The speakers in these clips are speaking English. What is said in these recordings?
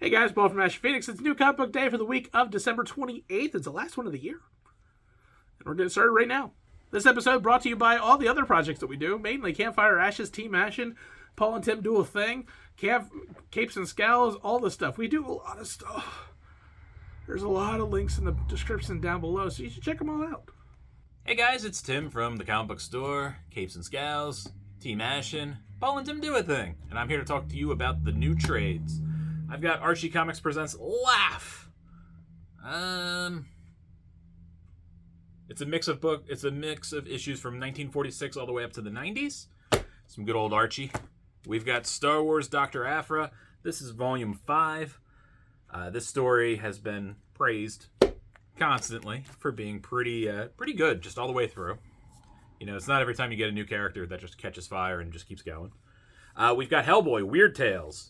Hey guys, Paul from Ash Phoenix. It's New Comic Book Day for the week of December 28th. It's the last one of the year. And we're getting started right now. This episode brought to you by all the other projects that we do, mainly Campfire, Ashes, Team Ashen, Paul and Tim Do a Thing, Capes and Scowls, all the stuff. We do a lot of stuff. There's a lot of links in the description down below, so you should check them all out. Hey guys, it's Tim from the Comic Book Store, Capes and Scowls, Team Ashen, Paul and Tim Do a Thing, and I'm here to talk to you about the new trades. I've got Archie Comics Presents Laugh. It's a mix of issues from 1946 all the way up to the 90s. Some good old Archie. We've got Star Wars Dr. Aphra. This is volume 5. This story has been praised constantly for being pretty good just all the way through. You know, it's not every time you get a new character that just catches fire and just keeps going. We've got Hellboy, Weird Tales.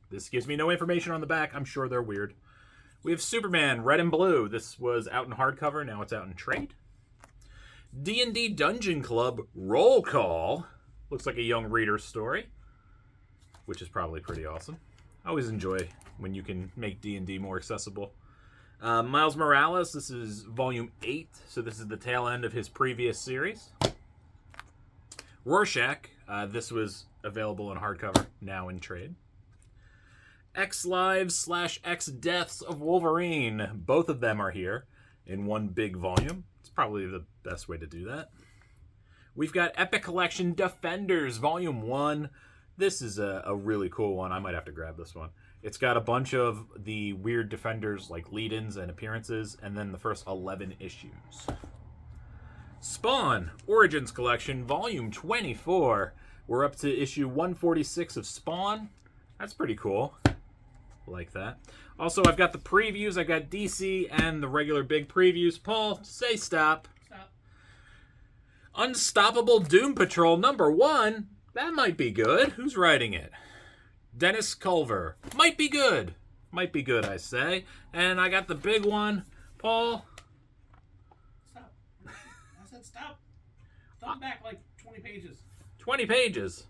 This gives me no information on the back. I'm sure they're weird. We have Superman, Red and Blue. This was out in hardcover. Now it's out in trade. D&D Dungeon Club, Roll Call. Looks like a young reader's story, which is probably pretty awesome. I always enjoy when you can make D&D more accessible. Miles Morales, this is volume 8, so this is the tail end of his previous series. Rorschach, this was available in hardcover, now in trade. X-Lives/X Deaths of Wolverine. Both of them are here in one big volume. It's probably the best way to do that. We've got Epic Collection Defenders, volume 1. This is a really cool one. I might have to grab this one. It's got a bunch of the weird Defenders, like lead-ins and appearances, and then the first 11 issues. Spawn, Origins Collection, volume 24. We're up to issue 146 of Spawn. That's pretty cool. Like that. Also, I've got the previews. I've got DC and the regular big previews. Paul, say stop. Stop. Unstoppable Doom Patrol number 1. That might be good. Who's writing it? Dennis Culver. Might be good. Might be good, I say. And I got the big one. Paul. Stop. I said stop. Thumb back like 20 pages. 20 pages.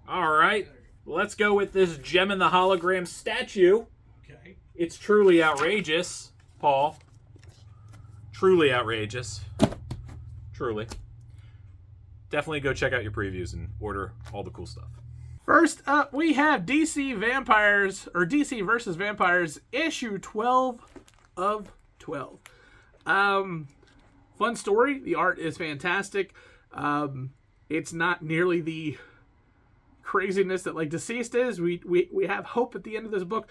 All right. Let's go with this Gem in the Hologram statue. Okay. It's truly outrageous, Paul. Truly outrageous. Truly. Definitely go check out your previews and order all the cool stuff. First up, we have DC versus Vampires, issue 12 of 12. Fun story. The art is fantastic. It's not nearly the craziness that like Deceased is. We have hope at the end of this book.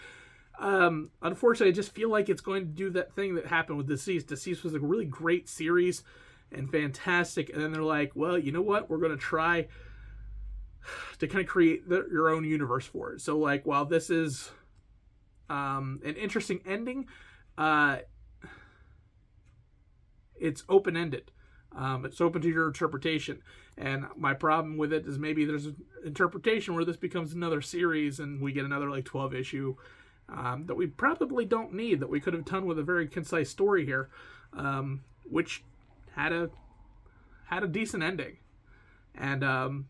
Unfortunately, I just feel like it's going to do that thing that happened with Deceased. Deceased was a really great series and fantastic, and then they're like, well, you know what? We're going to try to kind of create your own universe for it. So, like, while this is an interesting ending, it's open-ended. It's open to your interpretation. And my problem with it is maybe there's an interpretation where this becomes another series and we get another, like, 12 issue that we probably don't need, that we could have done with a very concise story here, which had a decent ending. And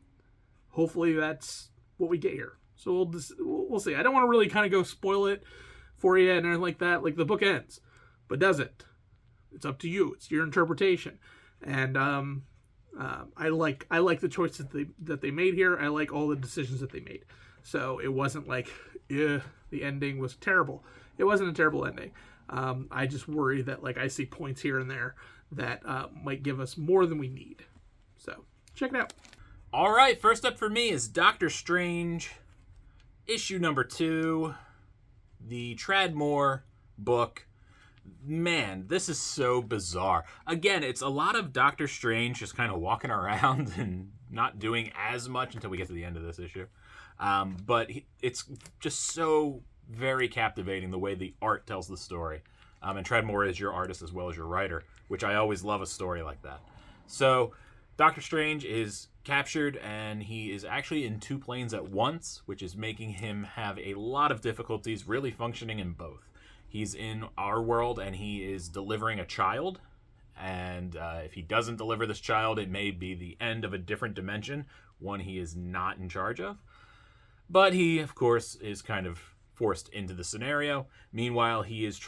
hopefully that's what we get here. So we'll see. I don't want to really kind of go spoil it for you and anything like that. Like, the book ends, but does it? It's up to you. It's your interpretation. And I like the choices that they made here. I like all the decisions that they made. So it wasn't like, the ending was terrible. It wasn't a terrible ending. I just worry that, like, I see points here and there that might give us more than we need. So check it out. All right, first up for me is Doctor Strange, issue number 2, the Tradmore book. Man, this is so bizarre. Again, it's a lot of Doctor Strange just kind of walking around and not doing as much until we get to the end of this issue. But it's just so very captivating the way the art tells the story. And Tradmore is your artist as well as your writer, which I always love a story like that. So Doctor Strange is captured, and he is actually in 2 planes at once, which is making him have a lot of difficulties really functioning in both. He's in our world, and he is delivering a child, and if he doesn't deliver this child, it may be the end of a different dimension, one he is not in charge of. But he, of course, is kind of forced into the scenario. Meanwhile, he is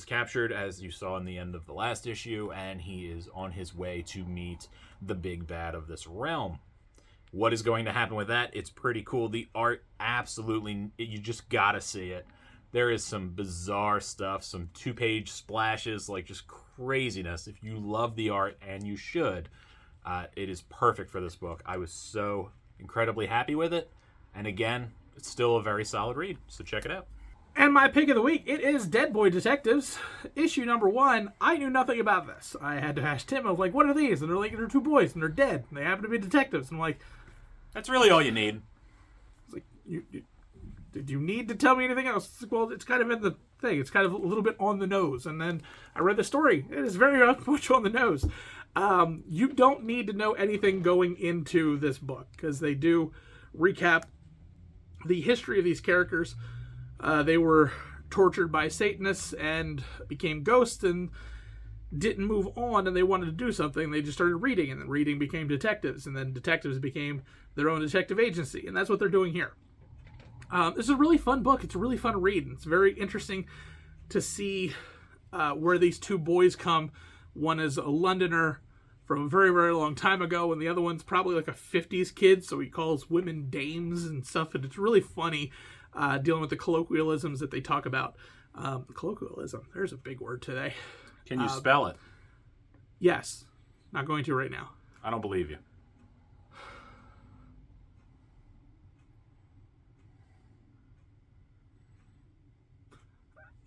captured, as you saw in the end of the last issue, and he is on his way to meet the big bad of this realm. What is going to happen with that? It's pretty cool. The art, absolutely, you just gotta see it. There is some bizarre stuff, some 2-page splashes, like just craziness. If you love the art, and you should, it is perfect for this book. I was so incredibly happy with it. And again, it's still a very solid read, so check it out. And my pick of the week, it is Dead Boy Detectives, issue number 1. I knew nothing about this. I had to ask Tim. I was like, what are these? And they're like, they're 2 boys, and they're dead. And they happen to be detectives. And I'm like... That's really all you need. It's like, did you need to tell me anything else? It's like, well, it's kind of in the thing. It's kind of a little bit on the nose. And then I read the story. It is very much on the nose. You don't need to know anything going into this book, because they do recap the history of these characters. They were tortured by Satanists and became ghosts and didn't move on, and they wanted to do something. They just started reading, and then reading became detectives, and then detectives became their own detective agency, and that's what they're doing here. This is a really fun book. It's a really fun read, and it's very interesting to see where these 2 boys come. One is a Londoner from a very, very long time ago, and the other one's probably like a 50s kid, so he calls women dames and stuff, and it's really funny dealing with the colloquialisms that they talk about. Colloquialism, there's a big word today. Can you spell it? Yes. Not going to right now. I don't believe you.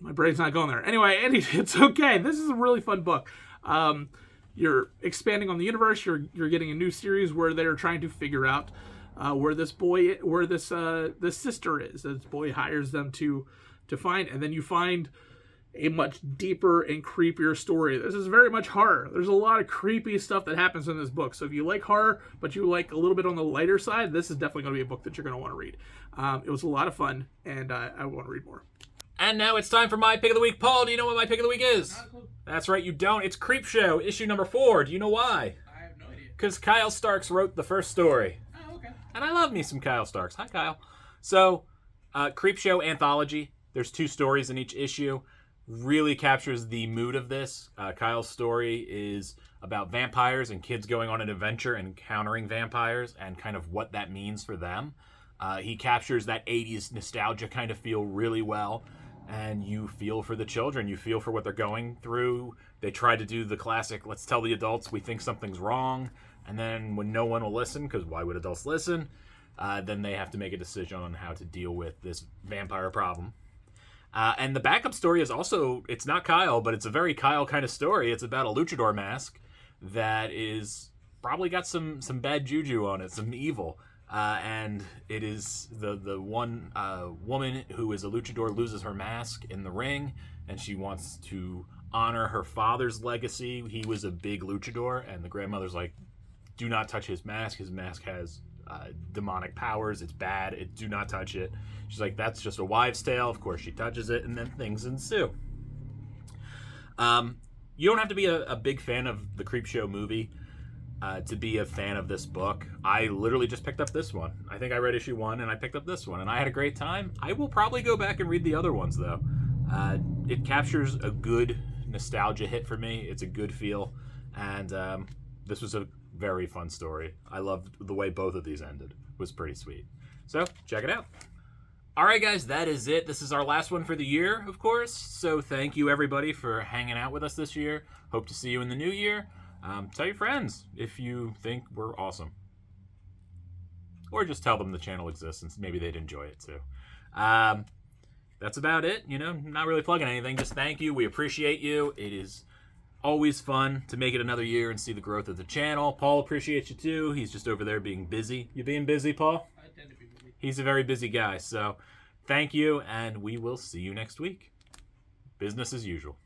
My brain's not going there. Anyway, it's okay. This is a really fun book. You're expanding on the universe. You're getting a new series where they're trying to figure out where this sister is. This boy hires them to find, and then you find a much deeper and creepier story. This is very much horror. There's a lot of creepy stuff that happens in this book. So if you like horror, but you like a little bit on the lighter side, this is definitely going to be a book that you're going to want to read. It was a lot of fun, and I want to read more. And now it's time for my pick of the week. Paul, do you know what my pick of the week is? That's right, you don't. It's Creepshow, issue number 4. Do you know why? I have no idea. Because Kyle Starks wrote the first story. Oh, okay. And I love me some Kyle Starks. Hi, Kyle. So, Creepshow anthology. There's 2 stories in each issue. Really captures the mood of this. Kyle's story is about vampires and kids going on an adventure and encountering vampires and kind of what that means for them. He captures that 80s nostalgia kind of feel really well. And you feel for the children. You feel for what they're going through. They try to do the classic, let's tell the adults we think something's wrong. And then when no one will listen, because why would adults listen? Then they have to make a decision on how to deal with this vampire problem. And the backup story is also, it's not Kyle, but it's a very Kyle kind of story. It's about a luchador mask that is probably got some bad juju on it, some evil. And it is the one woman who is a luchador loses her mask in the ring, and she wants to honor her father's legacy. He was a big luchador, and the grandmother's like, do not touch his mask. His mask has demonic powers. It's bad. Do not touch it. She's like, that's just a wives' tale. Of course, she touches it, and then things ensue. You don't have to be a big fan of the Creepshow movie to be a fan of this book. I literally just picked up this one. I think I read issue 1 and I picked up this one, and I had a great time. I will probably go back and read the other ones, though. It captures a good nostalgia hit for me. It's a good feel, and this was a very fun story. I loved the way both of these ended. It was pretty sweet. So, check it out. Alright guys, that is it. This is our last one for the year, of course. So thank you everybody for hanging out with us this year. Hope to see you in the new year. Tell your friends if you think we're awesome. Or just tell them the channel exists and maybe they'd enjoy it too. That's about it. You know, not really plugging anything. Just thank you. We appreciate you. It is always fun to make it another year and see the growth of the channel. Paul appreciates you too. He's just over there being busy. You being busy, Paul? I tend to be busy. He's a very busy guy. So thank you, and we will see you next week. Business as usual.